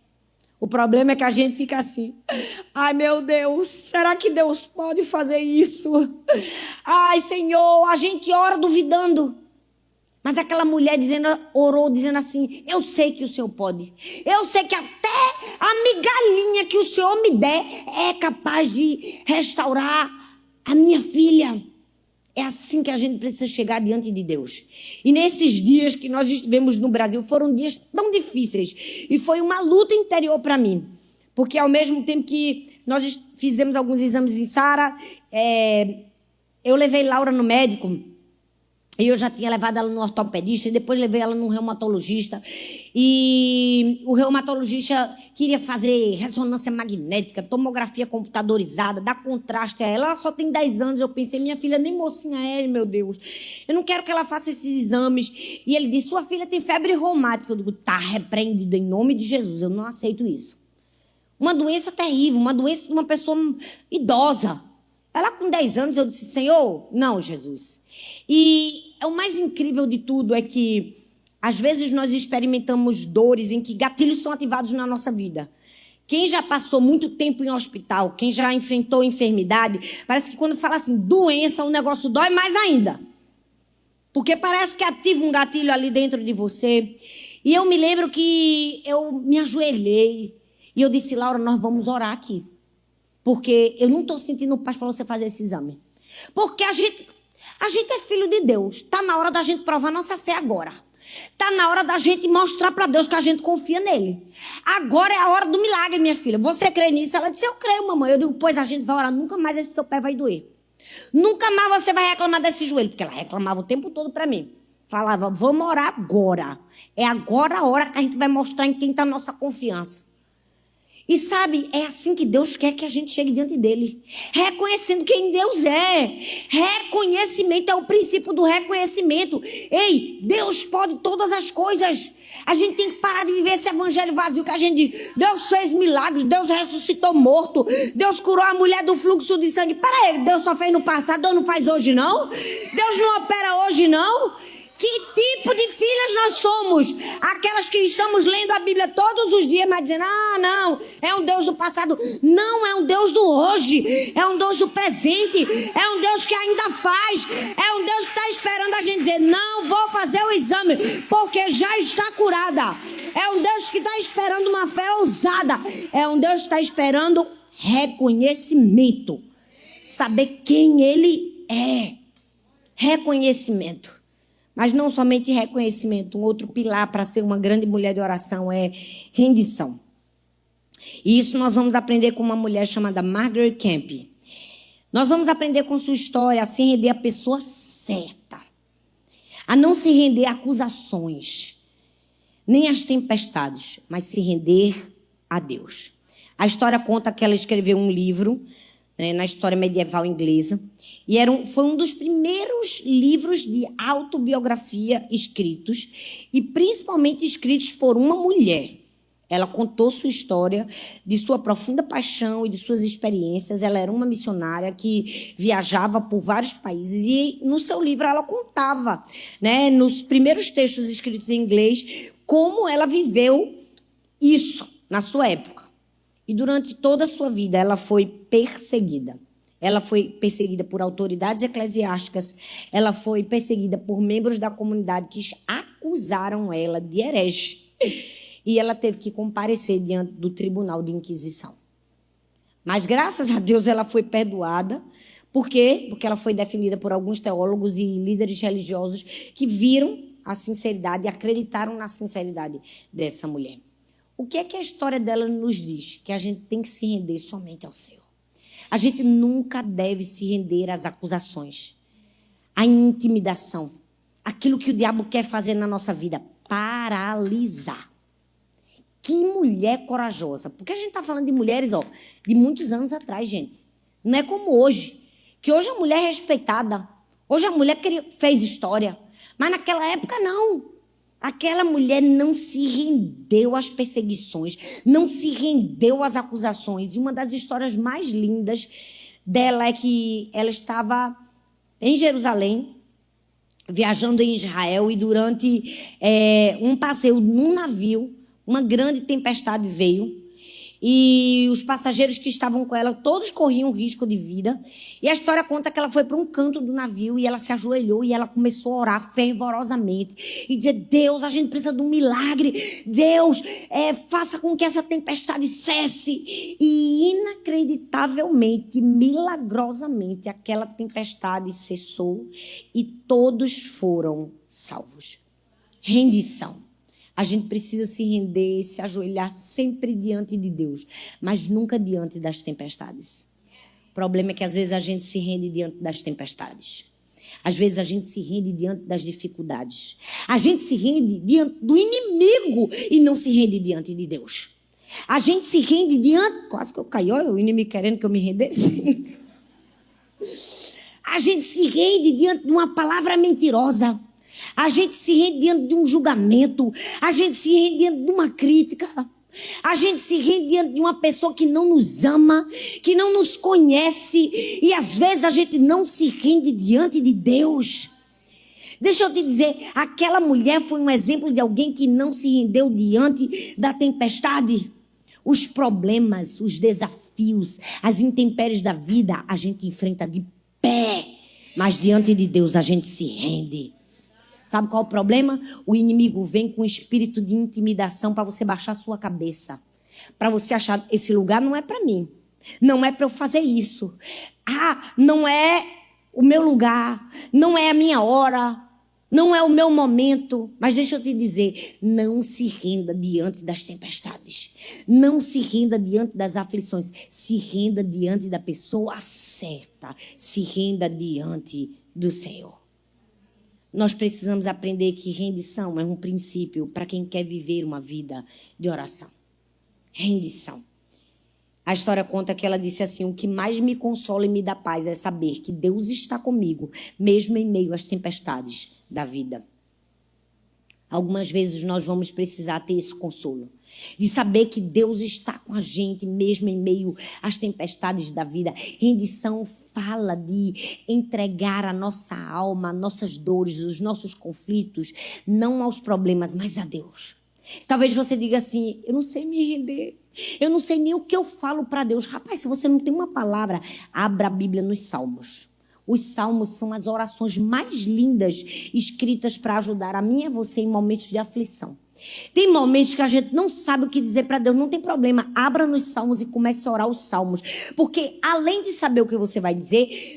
O problema é que a gente fica assim: ai, meu Deus, será que Deus pode fazer isso? Ai, Senhor, a gente ora duvidando. Mas aquela mulher orou dizendo assim: eu sei que o Senhor pode. Eu sei que até a migalhinha que o Senhor me der é capaz de restaurar a minha filha. É assim que a gente precisa chegar diante de Deus. E nesses dias que nós estivemos no Brasil, foram dias tão difíceis. E foi uma luta interior para mim. Porque ao mesmo tempo que nós fizemos alguns exames em Sara, eu levei Laura no médico. E eu já tinha levado ela no ortopedista, e depois levei ela num reumatologista. E o reumatologista queria fazer ressonância magnética, tomografia computadorizada, dar contraste a ela. Ela só tem 10 anos. Eu pensei, minha filha nem mocinha é, meu Deus. Eu não quero que ela faça esses exames. E ele disse, sua filha tem febre reumática. Eu digo, tá repreendido em nome de Jesus. Eu não aceito isso. Uma doença terrível, uma doença de uma pessoa idosa. Ela com 10 anos, eu disse, Senhor, não, Jesus. E o mais incrível de tudo é que, às vezes, nós experimentamos dores em que gatilhos são ativados na nossa vida. Quem já passou muito tempo em hospital, quem já enfrentou enfermidade, parece que quando fala assim, doença, o negócio dói mais ainda. Porque parece que ativa um gatilho ali dentro de você. E eu me lembro que eu me ajoelhei e eu disse, Laura, nós vamos orar aqui. Porque eu não estou sentindo paz para você fazer esse exame. Porque a gente é filho de Deus. Está na hora da gente provar nossa fé agora. Está na hora da gente mostrar para Deus que a gente confia nele. Agora é a hora do milagre, minha filha. Você crê nisso? Ela disse, eu creio, mamãe. Eu digo, pois a gente vai orar. Nunca mais esse seu pé vai doer. Nunca mais você vai reclamar desse joelho. Porque ela reclamava o tempo todo para mim. Falava, vamos orar agora. É agora a hora que a gente vai mostrar em quem está a nossa confiança. E sabe, é assim que Deus quer que a gente chegue diante dele. Reconhecendo quem Deus é. Reconhecimento é o princípio do reconhecimento. Ei, Deus pode todas as coisas. A gente tem que parar de viver esse evangelho vazio que a gente diz, Deus fez milagres, Deus ressuscitou morto, Deus curou a mulher do fluxo de sangue. Peraí, Deus só fez no passado, Deus não faz hoje não? Deus não opera hoje não? Que tipo de filhas nós somos? Aquelas que estamos lendo a Bíblia todos os dias, mas dizendo, não, é um Deus do passado. Não, é um Deus do hoje. É um Deus do presente. É um Deus que ainda faz. É um Deus que está esperando a gente dizer, não vou fazer o exame, porque já está curada. É um Deus que está esperando uma fé ousada. É um Deus que está esperando reconhecimento. Saber quem Ele é. Reconhecimento. Mas não somente reconhecimento, um outro pilar para ser uma grande mulher de oração é rendição. E isso nós vamos aprender com uma mulher chamada Margaret Camp. Nós vamos aprender com sua história a se render à pessoa certa. A não se render a acusações, nem às tempestades, mas se render a Deus. A história conta que ela escreveu um livro, na história medieval inglesa, e foi um dos primeiros livros de autobiografia escritos, e principalmente escritos por uma mulher. Ela contou sua história, de sua profunda paixão e de suas experiências. Ela era uma missionária que viajava por vários países, e no seu livro ela contava, nos primeiros textos escritos em inglês, como ela viveu isso na sua época. E durante toda a sua vida ela foi perseguida. Ela foi perseguida por autoridades eclesiásticas. Ela foi perseguida por membros da comunidade que acusaram ela de herege. E ela teve que comparecer diante do tribunal de inquisição. Mas, graças a Deus, ela foi perdoada. Por quê? Porque ela foi defendida por alguns teólogos e líderes religiosos que viram a sinceridade e acreditaram na sinceridade dessa mulher. O que é que a história dela nos diz? Que a gente tem que se render somente ao Senhor. A gente nunca deve se render às acusações, à intimidação, aquilo que o diabo quer fazer na nossa vida, paralisar. Que mulher corajosa. Porque a gente está falando de mulheres, de muitos anos atrás, gente. Não é como hoje, que hoje a mulher é respeitada. Hoje a mulher fez história. Mas naquela época, não. Aquela mulher não se rendeu às perseguições, não se rendeu às acusações. E uma das histórias mais lindas dela é que ela estava em Jerusalém, viajando em Israel, e durante um passeio num navio, uma grande tempestade veio. E os passageiros que estavam com ela, todos corriam risco de vida. E a história conta que ela foi para um canto do navio e ela se ajoelhou e ela começou a orar fervorosamente. E dizer, Deus, a gente precisa de um milagre. Deus, faça com que essa tempestade cesse. E inacreditavelmente, milagrosamente, aquela tempestade cessou e todos foram salvos. Rendição. A gente precisa se render, se ajoelhar sempre diante de Deus, mas nunca diante das tempestades. O problema é que às vezes a gente se rende diante das tempestades. Às vezes a gente se rende diante das dificuldades. A gente se rende diante do inimigo e não se rende diante de Deus. A gente se rende diante... Quase que eu caí, olha, o inimigo querendo que eu me rendesse. A gente se rende diante de uma palavra mentirosa. A gente se rende diante de um julgamento. A gente se rende diante de uma crítica. A gente se rende diante de uma pessoa que não nos ama, que não nos conhece. E às vezes a gente não se rende diante de Deus. Deixa eu te dizer, aquela mulher foi um exemplo de alguém que não se rendeu diante da tempestade. Os problemas, os desafios, as intempéries da vida, a gente enfrenta de pé. Mas diante de Deus a gente se rende. Sabe qual é o problema? O inimigo vem com um espírito de intimidação para você baixar a sua cabeça. Para você achar, esse lugar não é para mim. Não é para eu fazer isso. Ah, não é o meu lugar. Não é a minha hora. Não é o meu momento. Mas deixa eu te dizer, não se renda diante das tempestades. Não se renda diante das aflições. Se renda diante da pessoa certa. Se renda diante do Senhor. Nós precisamos aprender que rendição é um princípio para quem quer viver uma vida de oração. Rendição. A história conta que ela disse assim: o que mais me consola e me dá paz é saber que Deus está comigo, mesmo em meio às tempestades da vida. Algumas vezes nós vamos precisar ter esse consolo, de saber que Deus está com a gente mesmo em meio às tempestades da vida. Rendição fala de entregar a nossa alma, nossas dores, os nossos conflitos, não aos problemas, mas a Deus. Talvez você diga assim: eu não sei me render, eu não sei nem o que eu falo para Deus. Rapaz, se você não tem uma palavra, abra a Bíblia nos Salmos. Os salmos são as orações mais lindas escritas para ajudar a mim e a você em momentos de aflição. Tem momentos que a gente não sabe o que dizer para Deus. Não tem problema, abra nos salmos e comece a orar os salmos. Porque além de saber o que você vai dizer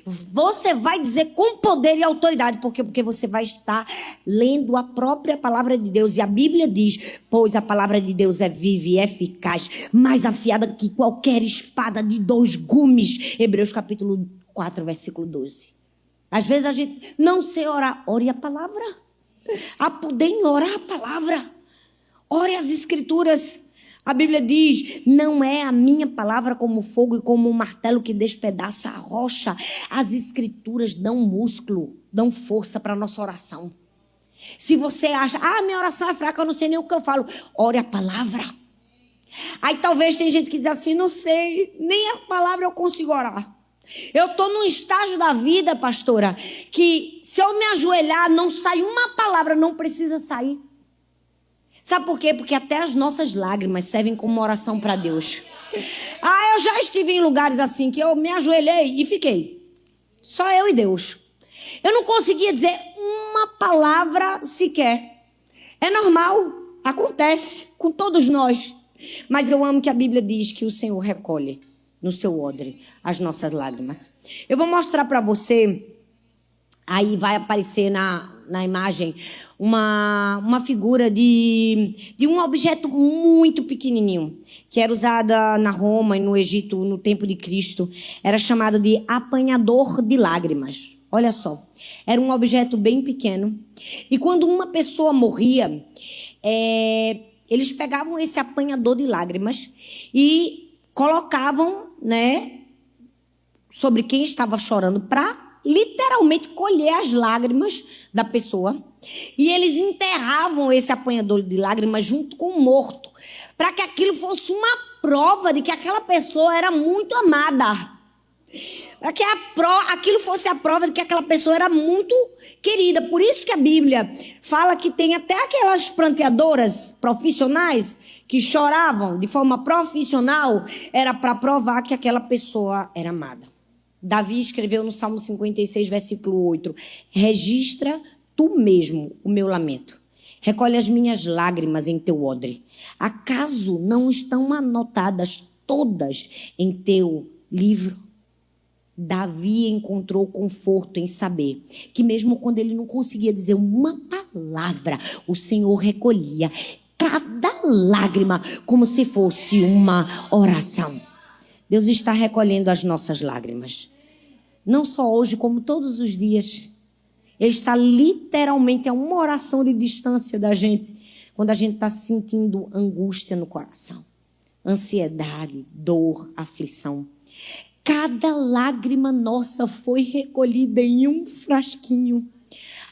com poder e autoridade. Porque você vai estar lendo a própria palavra de Deus. E a Bíblia diz: pois a palavra de Deus é viva e eficaz, mais afiada que qualquer espada de 2 gumes. Hebreus capítulo 4, versículo 12. Às vezes a gente não sei orar. Ore a palavra. Há poder em orar a palavra. Ore as escrituras. A Bíblia diz: não é a minha palavra como fogo e como um martelo que despedaça a rocha. As escrituras dão músculo, dão força para a nossa oração. Se você acha: minha oração é fraca, eu não sei nem o que eu falo, ore a palavra. Aí talvez tem gente que diz assim: não sei, nem a palavra eu consigo orar. Eu estou num estágio da vida, pastora, que se eu me ajoelhar, não sai uma palavra, não precisa sair. Sabe por quê? Porque até as nossas lágrimas servem como oração para Deus. Eu já estive em lugares assim, que eu me ajoelhei e fiquei. Só eu e Deus. Eu não conseguia dizer uma palavra sequer. É normal, acontece com todos nós. Mas eu amo que a Bíblia diz que o Senhor recolhe no seu odre as nossas lágrimas. Eu vou mostrar para você, aí vai aparecer na imagem uma figura de um objeto muito pequenininho, que era usada na Roma e no Egito no tempo de Cristo. Era chamado de apanhador de lágrimas. Olha só, era um objeto bem pequeno. E quando uma pessoa morria, eles pegavam esse apanhador de lágrimas e colocavam, sobre quem estava chorando, para literalmente colher as lágrimas da pessoa. E eles enterravam esse apanhador de lágrimas junto com o morto, para que aquilo fosse uma prova de que aquela pessoa era muito amada. Para que aquilo fosse a prova de que aquela pessoa era muito querida. Por isso que a Bíblia fala que tem até aquelas pranteadoras profissionais que choravam de forma profissional, era para provar que aquela pessoa era amada. Davi escreveu no Salmo 56, versículo 8: registra tu mesmo o meu lamento. Recolhe as minhas lágrimas em teu odre. Acaso não estão anotadas todas em teu livro? Davi encontrou conforto em saber que mesmo quando ele não conseguia dizer uma palavra, o Senhor recolhia cada lágrima como se fosse uma oração. Deus está recolhendo as nossas lágrimas. Não só hoje, como todos os dias. Ele está literalmente a uma oração de distância da gente, quando a gente está sentindo angústia no coração, ansiedade, dor, aflição. Cada lágrima nossa foi recolhida em um frasquinho.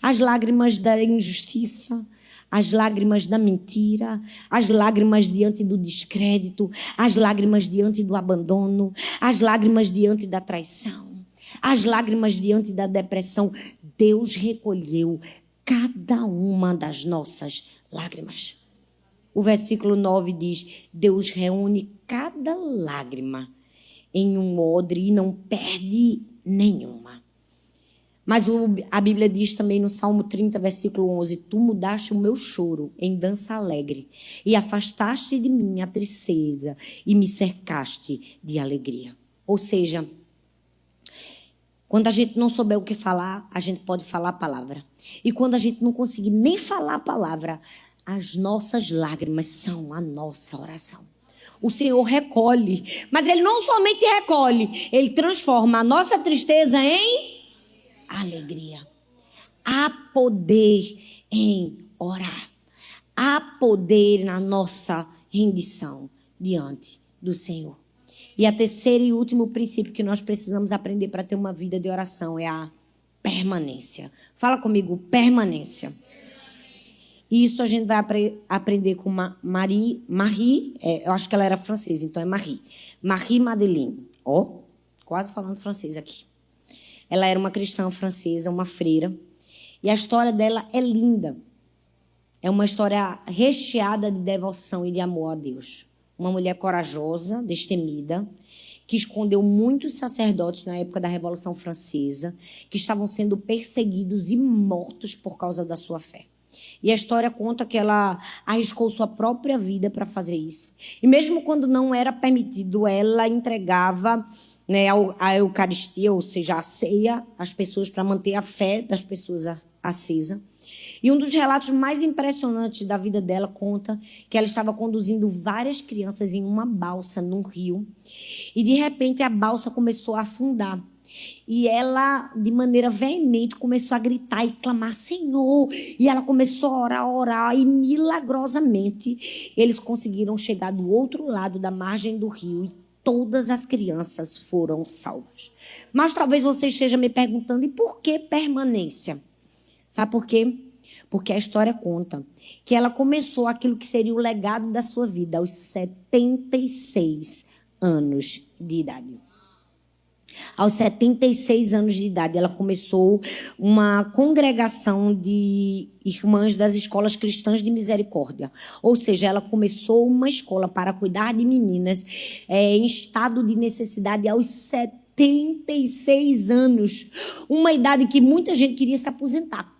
As lágrimas da injustiça, as lágrimas da mentira, as lágrimas diante do descrédito, as lágrimas diante do abandono, as lágrimas diante da traição, as lágrimas diante da depressão. Deus recolheu cada uma das nossas lágrimas. O versículo 9 diz: Deus reúne cada lágrima em um odre e não perde nenhuma. Mas a Bíblia diz também no Salmo 30, versículo 11: Tu mudaste o meu choro em dança alegre e afastaste de mim a tristeza e me cercaste de alegria. Ou seja, quando a gente não souber o que falar, a gente pode falar a palavra. E quando a gente não conseguir nem falar a palavra, as nossas lágrimas são a nossa oração. O Senhor recolhe, mas Ele não somente recolhe, Ele transforma a nossa tristeza em alegria. Há poder em orar. Há poder na nossa rendição diante do Senhor. E a terceira e último princípio que nós precisamos aprender para ter uma vida de oração é a permanência. Fala comigo, permanência. Isso a gente vai aprender com Marie, eu acho que ela era francesa, então é Marie Madeleine. Ó, quase falando francês aqui. Ela era uma cristã francesa, uma freira. E a história dela é linda. É uma história recheada de devoção e de amor a Deus. Uma mulher corajosa, destemida, que escondeu muitos sacerdotes na época da Revolução Francesa, que estavam sendo perseguidos e mortos por causa da sua fé. E a história conta que ela arriscou sua própria vida para fazer isso. E mesmo quando não era permitido, ela entregava, né, a Eucaristia, ou seja, a ceia, às pessoas para manter a fé das pessoas acesa. E um dos relatos mais impressionantes da vida dela conta que ela estava conduzindo várias crianças em uma balsa num rio. E, de repente, a balsa começou a afundar. E ela, de maneira veemente, começou a gritar e clamar: Senhor! E ela começou a orar. E, milagrosamente, eles conseguiram chegar do outro lado da margem do rio. E todas as crianças foram salvas. Mas talvez você esteja me perguntando: e por que permanência? Sabe por quê? Porque a história conta que ela começou aquilo que seria o legado da sua vida aos 76 anos de idade. Aos 76 anos de idade, ela começou uma congregação de irmãs das escolas cristãs de misericórdia. Ou seja, ela começou uma escola para cuidar de meninas em estado de necessidade aos 76 anos. Uma idade que muita gente queria se aposentar.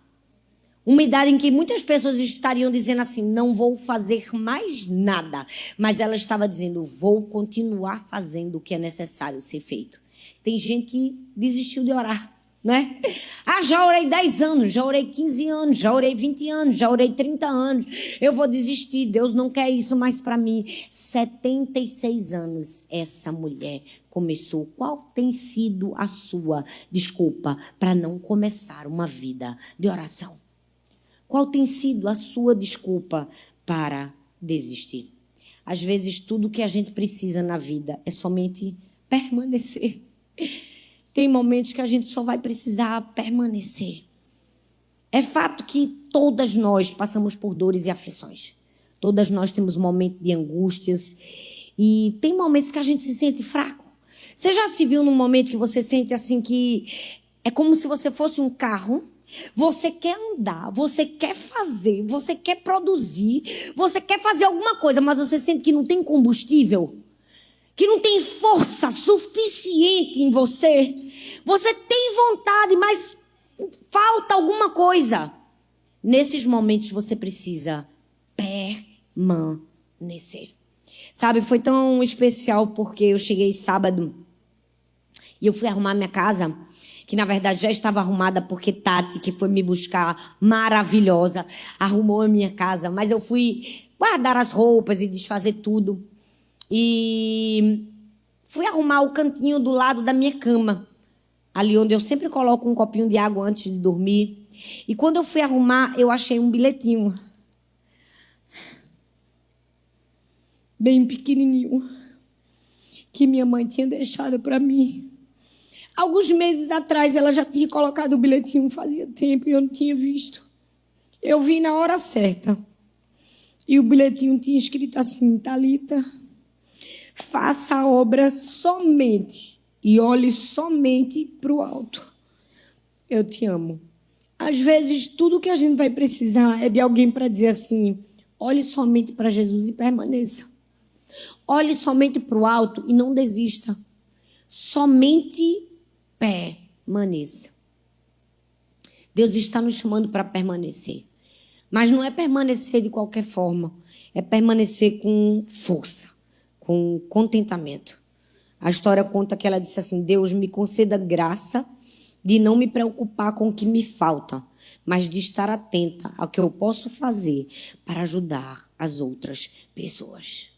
Uma idade em que muitas pessoas estariam dizendo assim: não vou fazer mais nada. Mas ela estava dizendo: vou continuar fazendo o que é necessário ser feito. Tem gente que desistiu de orar, né? Já orei 10 anos, já orei 15 anos, já orei 20 anos, já orei 30 anos. Eu vou desistir, Deus não quer isso mais para mim. 76 anos essa mulher começou. Qual tem sido a sua desculpa para não começar uma vida de oração? Qual tem sido a sua desculpa para desistir? Às vezes, tudo que a gente precisa na vida é somente permanecer. Tem momentos que a gente só vai precisar permanecer. É fato que todas nós passamos por dores e aflições. Todas nós temos momentos de angústias. E tem momentos que a gente se sente fraco. Você já se viu num momento que você sente assim que é como se você fosse um carro? Você quer andar, você quer fazer, você quer produzir, você quer fazer alguma coisa, mas você sente que não tem combustível, que não tem força suficiente em você. Você tem vontade, mas falta alguma coisa. Nesses momentos você precisa permanecer. Sabe, foi tão especial porque eu cheguei sábado e eu fui arrumar minha casa, que na verdade já estava arrumada porque Tati, que foi me buscar, maravilhosa, arrumou a minha casa. Mas eu fui guardar as roupas e desfazer tudo. E fui arrumar o cantinho do lado da minha cama. ali onde eu sempre coloco um copinho de água antes de dormir. E quando eu fui arrumar, eu achei um bilhetinho. Bem pequenininho. Que minha mãe tinha deixado para mim. Alguns meses atrás, ela já tinha colocado o bilhetinho, fazia tempo, e eu não tinha visto. Eu vi na hora certa. E o bilhetinho tinha escrito assim: Thalita, faça a obra somente e olhe somente para o alto. Eu te amo. Às vezes, tudo que a gente vai precisar é de alguém para dizer assim: olhe somente para Jesus e permaneça. Olhe somente para o alto e não desista. Somente permaneça. Deus está nos chamando para permanecer. Mas não é permanecer de qualquer forma. É permanecer com força, com contentamento. A história conta que ela disse assim: Deus, me conceda graça de não me preocupar com o que me falta, mas de estar atenta ao que eu posso fazer para ajudar as outras pessoas.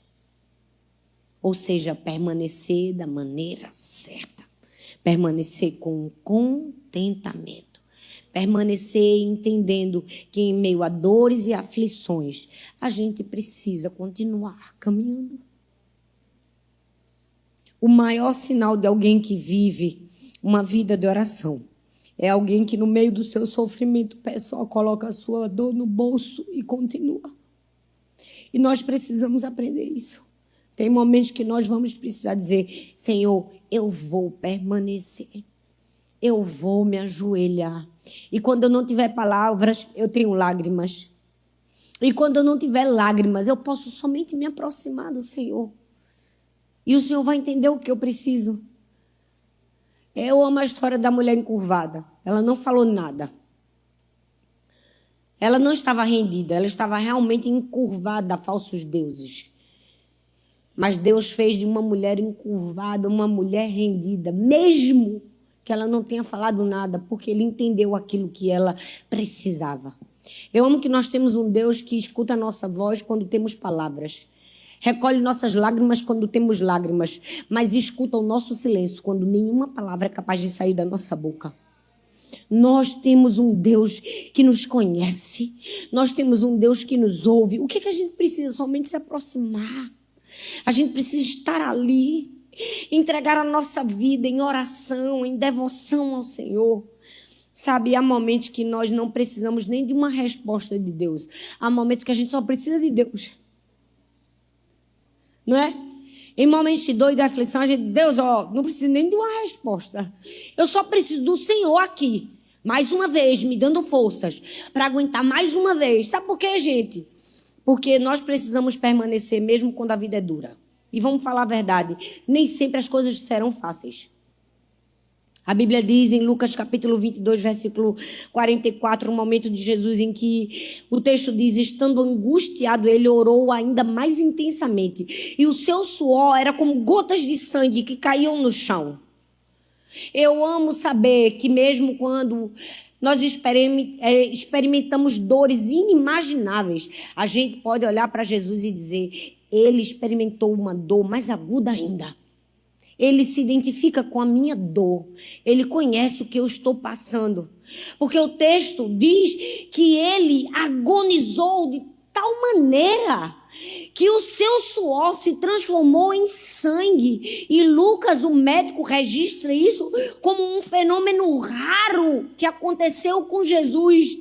Ou seja, permanecer da maneira certa. Permanecer com contentamento. Permanecer entendendo que em meio a dores e aflições, a gente precisa continuar caminhando. O maior sinal de alguém que vive uma vida de oração é alguém que no meio do seu sofrimento pessoal coloca a sua dor no bolso e continua. E nós precisamos aprender isso. Tem momentos que nós vamos precisar dizer: Senhor, eu vou permanecer. Eu vou me ajoelhar. E quando eu não tiver palavras, eu tenho lágrimas. E quando eu não tiver lágrimas, eu posso somente me aproximar do Senhor. E o Senhor vai entender o que eu preciso. Eu amo a história da mulher encurvada. Ela não falou nada. Ela não estava rendida. Ela estava realmente encurvada a falsos deuses. Mas Deus fez de uma mulher encurvada uma mulher rendida, mesmo que ela não tenha falado nada, porque Ele entendeu aquilo que ela precisava. Eu amo que nós temos um Deus que escuta a nossa voz quando temos palavras, recolhe nossas lágrimas quando temos lágrimas, mas escuta o nosso silêncio quando nenhuma palavra é capaz de sair da nossa boca. Nós temos um Deus que nos conhece, nós temos um Deus que nos ouve. O que a gente precisa? Somente se aproximar. A gente precisa estar ali, entregar a nossa vida em oração, em devoção ao Senhor. Sabe, há momentos que nós não precisamos nem de uma resposta de Deus. Há momentos que a gente só precisa de Deus. Não é? Em momentos de dor e de aflição, a gente, Deus, não precisa nem de uma resposta. Eu só preciso do Senhor aqui, mais uma vez, me dando forças para aguentar mais uma vez. Sabe por quê, gente? Porque nós precisamos permanecer mesmo quando a vida é dura. E vamos falar a verdade, nem sempre as coisas serão fáceis. A Bíblia diz em Lucas capítulo 22, versículo 44, um momento de Jesus em que o texto diz: estando angustiado, ele orou ainda mais intensamente. E o seu suor era como gotas de sangue que caíam no chão. Eu amo saber que mesmo quando nós experimentamos dores inimagináveis, a gente pode olhar para Jesus e dizer: Ele experimentou uma dor mais aguda ainda. Ele se identifica com a minha dor. Ele conhece o que eu estou passando. Porque o texto diz que ele agonizou de tal maneira que o seu suor se transformou em sangue. E Lucas, o médico, registra isso como um fenômeno raro que aconteceu com Jesus.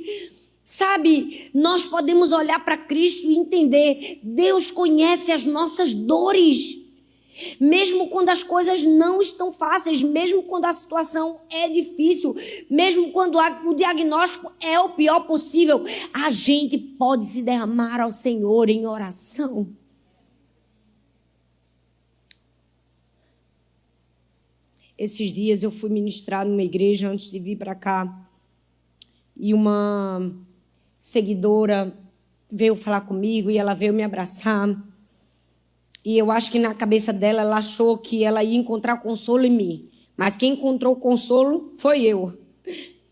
Sabe, nós podemos olhar para Cristo e entender: Deus conhece as nossas dores. Mesmo quando as coisas não estão fáceis, mesmo quando a situação é difícil, mesmo quando o diagnóstico é o pior possível, a gente pode se derramar ao Senhor em oração. Esses dias eu fui ministrar numa igreja antes de vir para cá e uma seguidora veio falar comigo e ela veio me abraçar. E eu acho que na cabeça dela, ela achou que ela ia encontrar consolo em mim. Mas quem encontrou consolo foi eu.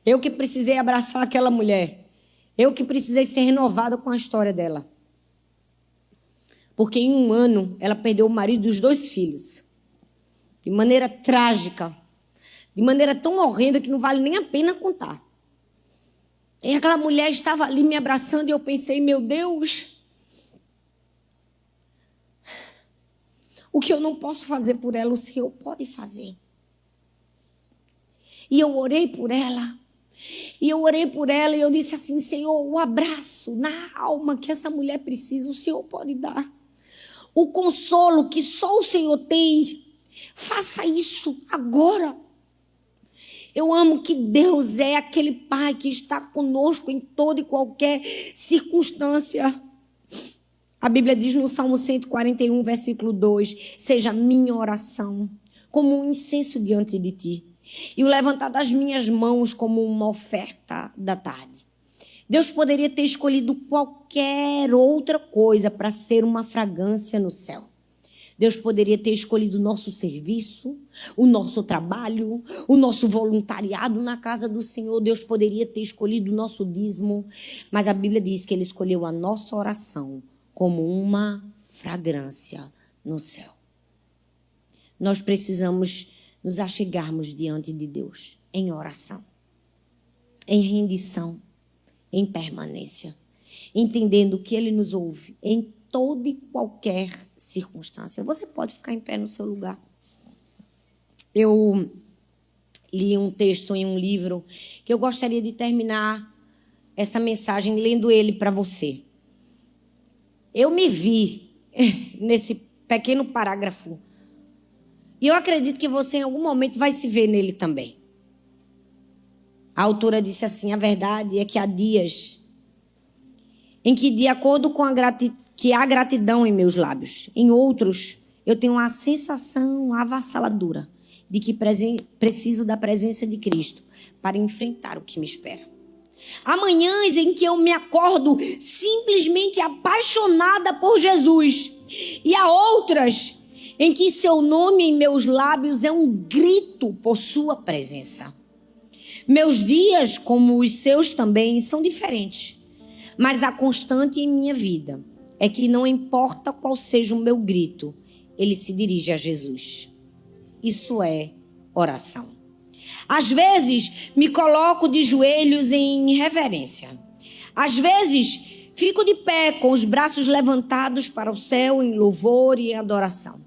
Eu que precisei abraçar aquela mulher. Eu que precisei ser renovada com a história dela. Porque em 1 ano, ela perdeu o marido e os 2 filhos. De maneira trágica. de maneira tão horrenda que não vale nem a pena contar. E aquela mulher estava ali me abraçando e eu pensei, meu Deus, o que eu não posso fazer por ela, o Senhor pode fazer. E eu orei por ela. E eu disse assim, Senhor, o abraço na alma que essa mulher precisa, o Senhor pode dar. O consolo que só o Senhor tem, faça isso agora. Eu amo que Deus é aquele Pai que está conosco em toda e qualquer circunstância. A Bíblia diz no Salmo 141, versículo 2, seja minha oração como um incenso diante de ti, e o levantar das minhas mãos como uma oferta da tarde. Deus poderia ter escolhido qualquer outra coisa para ser uma fragrância no céu. Deus poderia ter escolhido o nosso serviço, o nosso trabalho, o nosso voluntariado na casa do Senhor. Deus poderia ter escolhido o nosso dízimo, mas a Bíblia diz que Ele escolheu a nossa oração como uma fragrância no céu. Nós precisamos nos achegarmos diante de Deus em oração, em rendição, em permanência, entendendo que Ele nos ouve em toda e qualquer circunstância. Você pode ficar em pé no seu lugar. Eu li um texto em um livro que eu gostaria de terminar essa mensagem lendo ele para você. Eu me vi nesse pequeno parágrafo e eu acredito que você em algum momento vai se ver nele também. A autora disse assim, a verdade é que há dias em que, de acordo com que há gratidão em meus lábios, em outros eu tenho uma sensação avassaladora de que preciso da presença de Cristo para enfrentar o que me espera. Há manhãs em que eu me acordo simplesmente apaixonada por Jesus. E há outras em que seu nome em meus lábios é um grito por sua presença. Meus dias, como os seus também, são diferentes. Mas a constante em minha vida é que não importa qual seja o meu grito, ele se dirige a Jesus. Isso é oração. Às vezes, me coloco de joelhos em reverência. Às vezes, fico de pé com os braços levantados para o céu em louvor e adoração.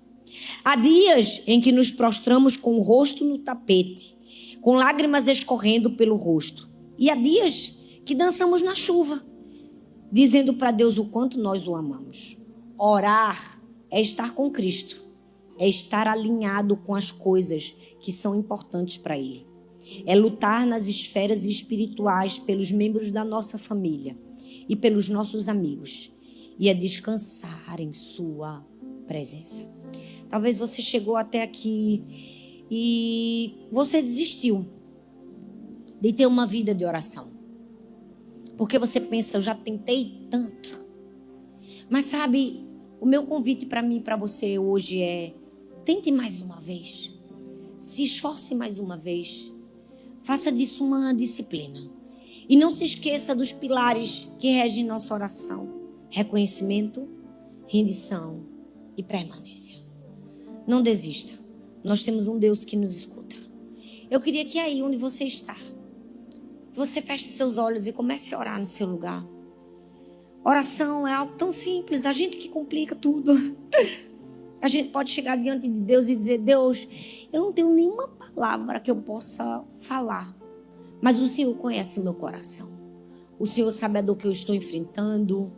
Há dias em que nos prostramos com o rosto no tapete, com lágrimas escorrendo pelo rosto. E há dias que dançamos na chuva, dizendo para Deus o quanto nós o amamos. Orar é estar com Cristo, é estar alinhado com as coisas que são importantes para Ele. É lutar nas esferas espirituais pelos membros da nossa família e pelos nossos amigos. E é descansar em sua presença. Talvez você chegou até aqui e você desistiu de ter uma vida de oração. Porque você pensa, eu já tentei tanto. Mas sabe, o meu convite para mim e para você hoje é: tente mais uma vez. Se esforce mais uma vez. Faça disso uma disciplina. E não se esqueça dos pilares que regem nossa oração: reconhecimento, rendição e permanência. Não desista. Nós temos um Deus que nos escuta. Eu queria que aí onde você está, que você feche seus olhos e comece a orar no seu lugar. Oração é algo tão simples, a gente que complica tudo. A gente pode chegar diante de Deus e dizer: Deus, eu não tenho nenhuma palavra que eu possa falar, mas o Senhor conhece o meu coração. O Senhor sabe a dor que eu estou enfrentando,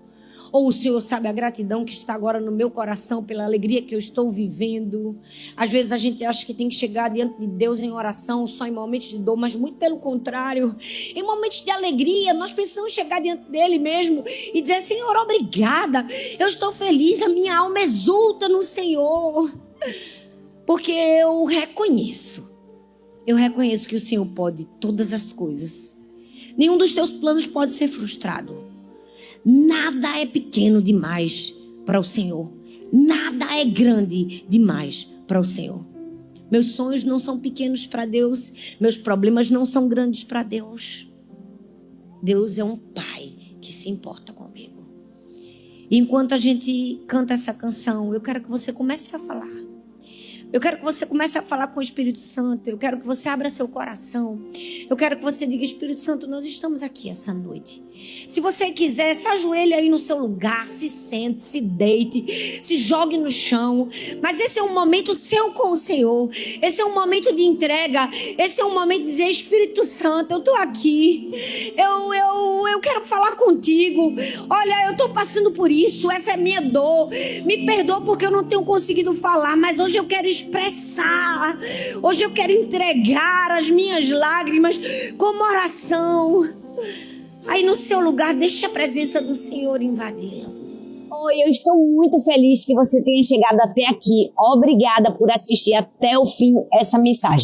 ou o Senhor sabe a gratidão que está agora no meu coração pela alegria que eu estou vivendo. Às vezes a gente acha que tem que chegar diante de Deus em oração só em momentos de dor, mas muito pelo contrário. Em momentos de alegria, nós precisamos chegar diante dele mesmo e dizer: Senhor, obrigada, eu estou feliz, a minha alma exulta no Senhor. Porque eu reconheço que o Senhor pode todas as coisas. Nenhum dos teus planos pode ser frustrado. Nada é pequeno demais para o Senhor. Nada é grande demais para o Senhor. Meus sonhos não são pequenos para Deus. Meus problemas não são grandes para Deus. Deus é um Pai que se importa comigo. E enquanto a gente canta essa canção, eu quero que você comece a falar. Eu quero que você comece a falar com o Espírito Santo. Eu quero que você abra seu coração. Eu quero que você diga: Espírito Santo, nós estamos aqui essa noite. Se você quiser, se ajoelhe aí no seu lugar, se sente, se deite, se jogue no chão. Mas esse é um momento seu com o Senhor. Esse é um momento de entrega. Esse é um momento de dizer: Espírito Santo, eu estou aqui. Eu quero falar contigo. Olha, eu estou passando por isso. Essa é minha dor. Me perdoa porque eu não tenho conseguido falar, mas hoje eu quero expressar. Hoje eu quero entregar as minhas lágrimas como oração. Aí no seu lugar, deixe a presença do Senhor invadir. Oi, eu estou muito feliz que você tenha chegado até aqui. Obrigada por assistir até o fim essa mensagem.